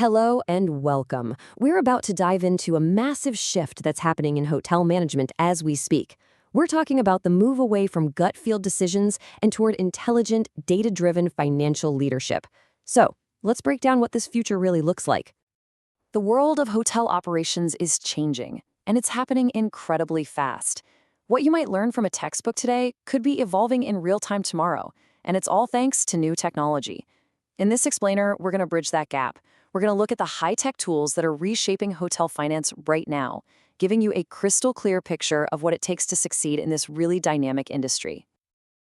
Hello and welcome. We're about to dive into a massive shift that's happening in hotel management as we speak. We're talking about the move away from gut feel decisions and toward intelligent, data-driven financial leadership. So, let's break down what this future really looks like. The world of hotel operations is changing, and it's happening incredibly fast. What you might learn from a textbook today could be evolving in real time tomorrow, and it's all thanks to new technology. In this explainer, we're going to bridge that gap. We're going to look at the high-tech tools that are reshaping hotel finance right now, giving you a crystal clear picture of what it takes to succeed in this really dynamic industry.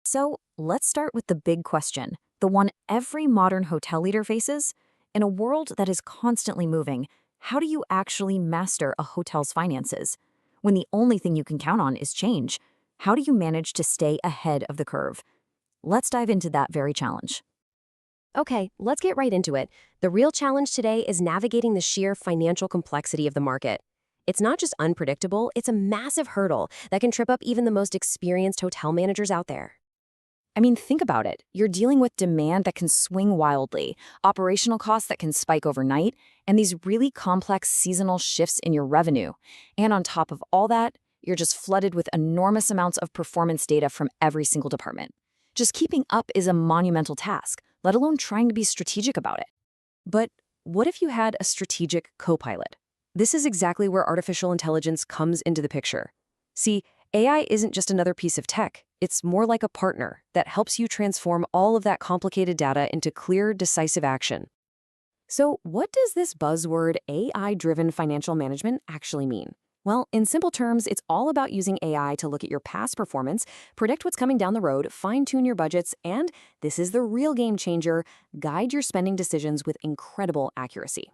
So let's start with the big question, the one every modern hotel leader faces. In a world that is constantly moving, how do you actually master a hotel's finances? When the only thing you can count on is change, how do you manage to stay ahead of the curve? Let's dive into that very challenge. Okay, let's get right into it. The real challenge today is navigating the sheer financial complexity of the market. It's not just unpredictable, it's a massive hurdle that can trip up even the most experienced hotel managers out there. I mean, think about it. You're dealing with demand that can swing wildly, operational costs that can spike overnight, and these really complex seasonal shifts in your revenue. And on top of all that, you're just flooded with enormous amounts of performance data from every single department. Just keeping up is a monumental task, let alone trying to be strategic about it. But what if you had a strategic co-pilot? This is exactly where artificial intelligence comes into the picture. See, AI isn't just another piece of tech. It's more like a partner that helps you transform all of that complicated data into clear, decisive action. So what does this buzzword AI-driven financial management actually mean? Well, in simple terms, it's all about using AI to look at your past performance, predict what's coming down the road, fine-tune your budgets, and, this is the real game changer, guide your spending decisions with incredible accuracy.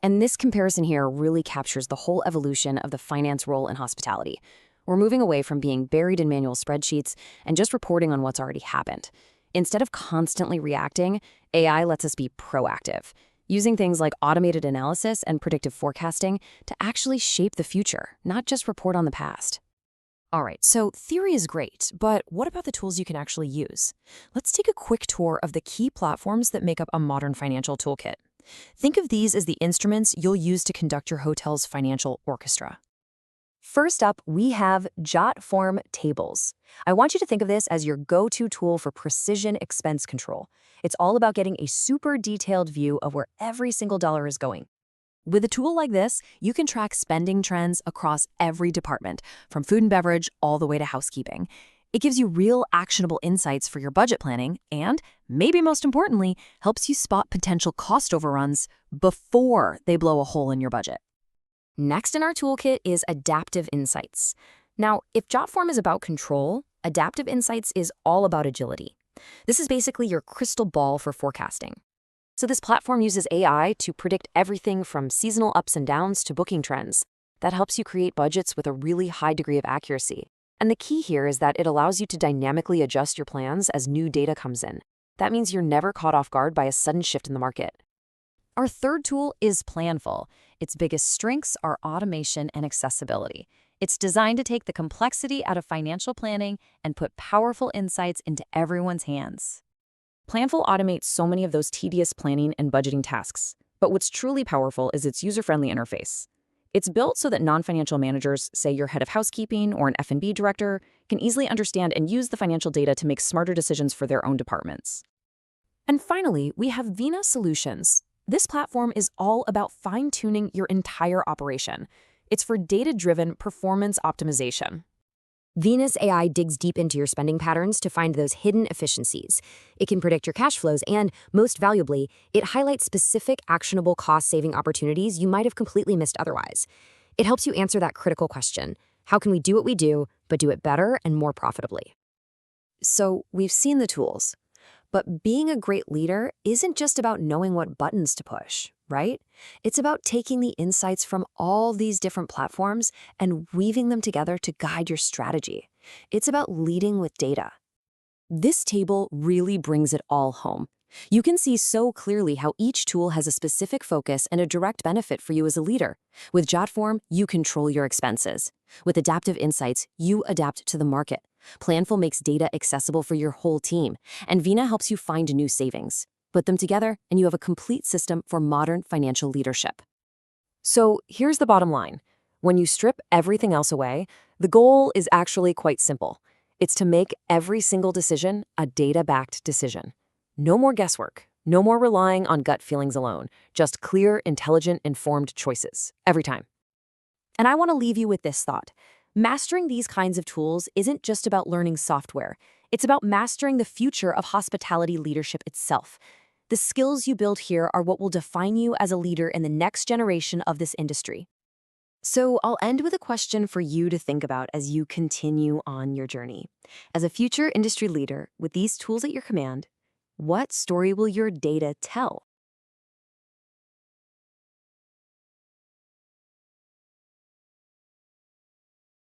And this comparison here really captures the whole evolution of the finance role in hospitality. We're moving away from being buried in manual spreadsheets and just reporting on what's already happened. Instead of constantly reacting, AI lets us be proactive, using things like automated analysis and predictive forecasting to actually shape the future, not just report on the past. All right, so theory is great, but what about the tools you can actually use? Let's take a quick tour of the key platforms that make up a modern financial toolkit. Think of these as the instruments you'll use to conduct your hotel's financial orchestra. First up, we have JotForm tables. I want you to think of this as your go-to tool for precision expense control. It's all about getting a super detailed view of where every single dollar is going. With a tool like this, you can track spending trends across every department, from food and beverage all the way to housekeeping. It gives you real actionable insights for your budget planning and, maybe most importantly, helps you spot potential cost overruns before they blow a hole in your budget. Next in our toolkit is Adaptive Insights. Now, if JotForm is about control, Adaptive Insights is all about agility. This is basically your crystal ball for forecasting. So this platform uses AI to predict everything from seasonal ups and downs to booking trends. That helps you create budgets with a really high degree of accuracy. And the key here is that it allows you to dynamically adjust your plans as new data comes in. That means you're never caught off guard by a sudden shift in the market. Our third tool is Planful. Its biggest strengths are automation and accessibility. It's designed to take the complexity out of financial planning and put powerful insights into everyone's hands. Planful automates so many of those tedious planning and budgeting tasks, but what's truly powerful is its user-friendly interface. It's built so that non-financial managers, say your head of housekeeping or an F&B director, can easily understand and use the financial data to make smarter decisions for their own departments. And finally, we have Vina Solutions. This platform is all about fine-tuning your entire operation. It's for data-driven performance optimization. Venus AI digs deep into your spending patterns to find those hidden efficiencies. It can predict your cash flows and, most valuably, it highlights specific actionable cost-saving opportunities you might have completely missed otherwise. It helps you answer that critical question: how can we do what we do, but do it better and more profitably? So, we've seen the tools. But being a great leader isn't just about knowing what buttons to push, right? It's about taking the insights from all these different platforms and weaving them together to guide your strategy. It's about leading with data. This table really brings it all home. You can see so clearly how each tool has a specific focus and a direct benefit for you as a leader. With JotForm, you control your expenses. With Adaptive Insights, you adapt to the market. Planful makes data accessible for your whole team, and Vina helps you find new savings. Put them together, and you have a complete system for modern financial leadership. So here's the bottom line. When you strip everything else away, the goal is actually quite simple. It's to make every single decision a data-backed decision. No more guesswork, no more relying on gut feelings alone, just clear, intelligent, informed choices, every time. And I want to leave you with this thought. Mastering these kinds of tools isn't just about learning software. It's about mastering the future of hospitality leadership itself. The skills you build here are what will define you as a leader in the next generation of this industry. So I'll end with a question for you to think about as you continue on your journey. As a future industry leader with these tools at your command, what story will your data tell?